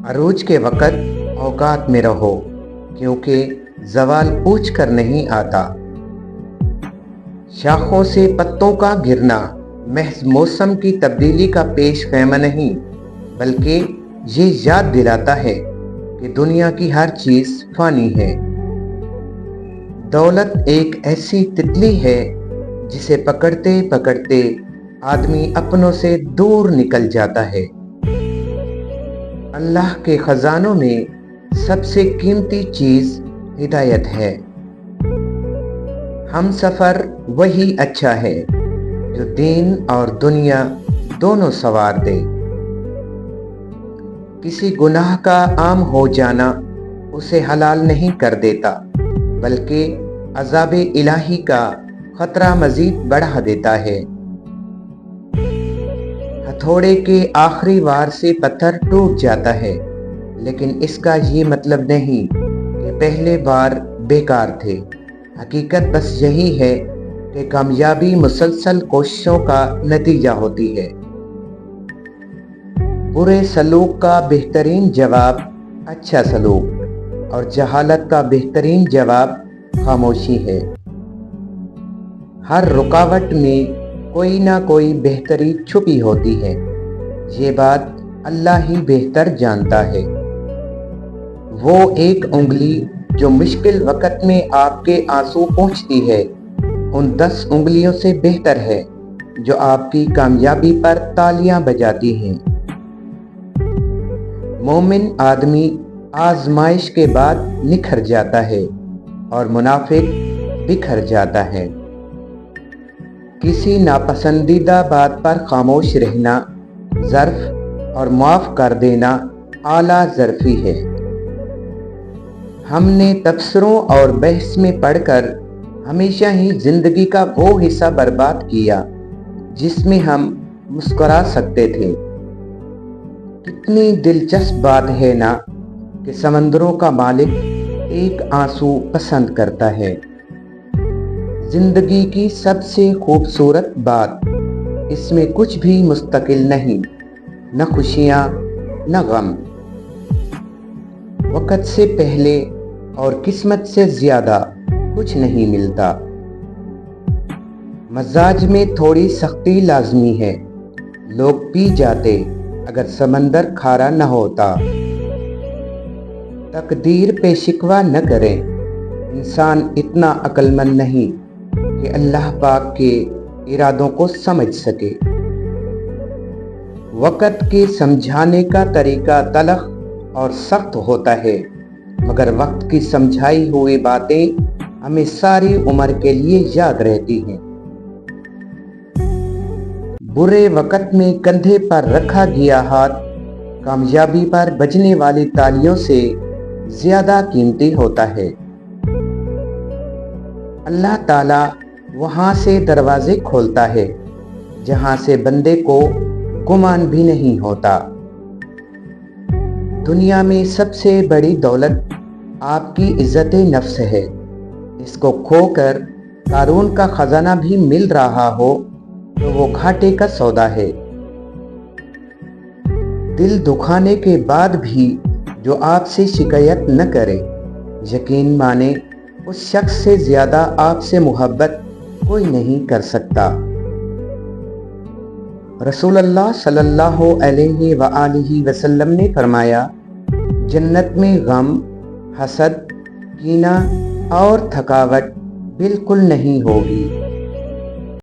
عروج کے وقت اوقات میں رہو، کیونکہ زوال پوچھ کر نہیں آتا۔ شاخوں سے پتوں کا گرنا محض موسم کی تبدیلی کا پیش خیمہ نہیں، بلکہ یہ یاد دلاتا ہے کہ دنیا کی ہر چیز فانی ہے۔ دولت ایک ایسی تتلی ہے جسے پکڑتے پکڑتے آدمی اپنوں سے دور نکل جاتا ہے۔ اللہ کے خزانوں میں سب سے قیمتی چیز ہدایت ہے۔ ہم سفر وہی اچھا ہے جو دین اور دنیا دونوں سنوار دے۔ کسی گناہ کا عام ہو جانا اسے حلال نہیں کر دیتا، بلکہ عذاب الہی کا خطرہ مزید بڑھا دیتا ہے۔ ہتھوڑے کے آخری وار سے پتھر ٹوٹ جاتا ہے، لیکن اس کا یہ مطلب نہیں کہ پہلے وار بیکار تھے۔ حقیقت بس یہی ہے کہ کامیابی مسلسل کوششوں کا نتیجہ ہوتی ہے۔ برے سلوک کا بہترین جواب اچھا سلوک، اور جہالت کا بہترین جواب خاموشی ہے۔ ہر رکاوٹ میں کوئی نہ کوئی بہتری چھپی ہوتی ہے، یہ بات اللہ ہی بہتر جانتا ہے۔ وہ ایک انگلی جو مشکل وقت میں آپ کے آنسو پونچھتی ہے، ان 10 انگلیوں سے بہتر ہے جو آپ کی کامیابی پر تالیاں بجاتی ہیں۔ مومن آدمی آزمائش کے بعد نکھر جاتا ہے اور منافق بکھر جاتا ہے۔ کسی ناپسندیدہ بات پر خاموش رہنا ظرف اور معاف کر دینا اعلیٰ ظرفی ہے۔ ہم نے تبصروں اور بحث میں پڑھ کر ہمیشہ ہی زندگی کا وہ حصہ برباد کیا جس میں ہم مسکرا سکتے تھے۔ کتنی دلچسپ بات ہے نا کہ سمندروں کا مالک ایک آنسو پسند کرتا ہے۔ زندگی کی سب سے خوبصورت بات اس میں کچھ بھی مستقل نہیں، نہ خوشیاں نہ غم۔ وقت سے پہلے اور قسمت سے زیادہ کچھ نہیں ملتا۔ مزاج میں تھوڑی سختی لازمی ہے، لوگ پی جاتے اگر سمندر کھارا نہ ہوتا۔ تقدیر پہ شکوہ نہ کریں، انسان اتنا عقل مند نہیں کہ اللہ پاک کے ارادوں کو سمجھ سکے۔ وقت کے سمجھانے کا طریقہ تلخ اور سخت ہوتا ہے، مگر وقت کی سمجھائی ہوئی باتیں ہمیں ساری عمر کے لیے یاد رہتی ہیں۔ برے وقت میں کندھے پر رکھا گیا ہاتھ کامیابی پر بجنے والی تالیوں سے زیادہ قیمتی ہوتا ہے۔ اللہ تعالیٰ وہاں سے دروازے کھولتا ہے جہاں سے بندے کو گمان بھی نہیں ہوتا۔ دنیا میں سب سے بڑی دولت آپ کی عزت نفس ہے۔ اس کو کھو کر قارون کا خزانہ بھی مل رہا ہو تو وہ گھاٹے کا سودا ہے۔ دل دکھانے کے بعد بھی جو آپ سے شکایت نہ کرے، یقین مانے اس شخص سے زیادہ آپ سے محبت کوئی نہیں کر سکتا۔ رسول اللہ صلی اللہ علیہ وآلہ وسلم نے فرمایا، جنت میں غم، حسد، کینہ اور تھکاوٹ بالکل نہیں ہوگی۔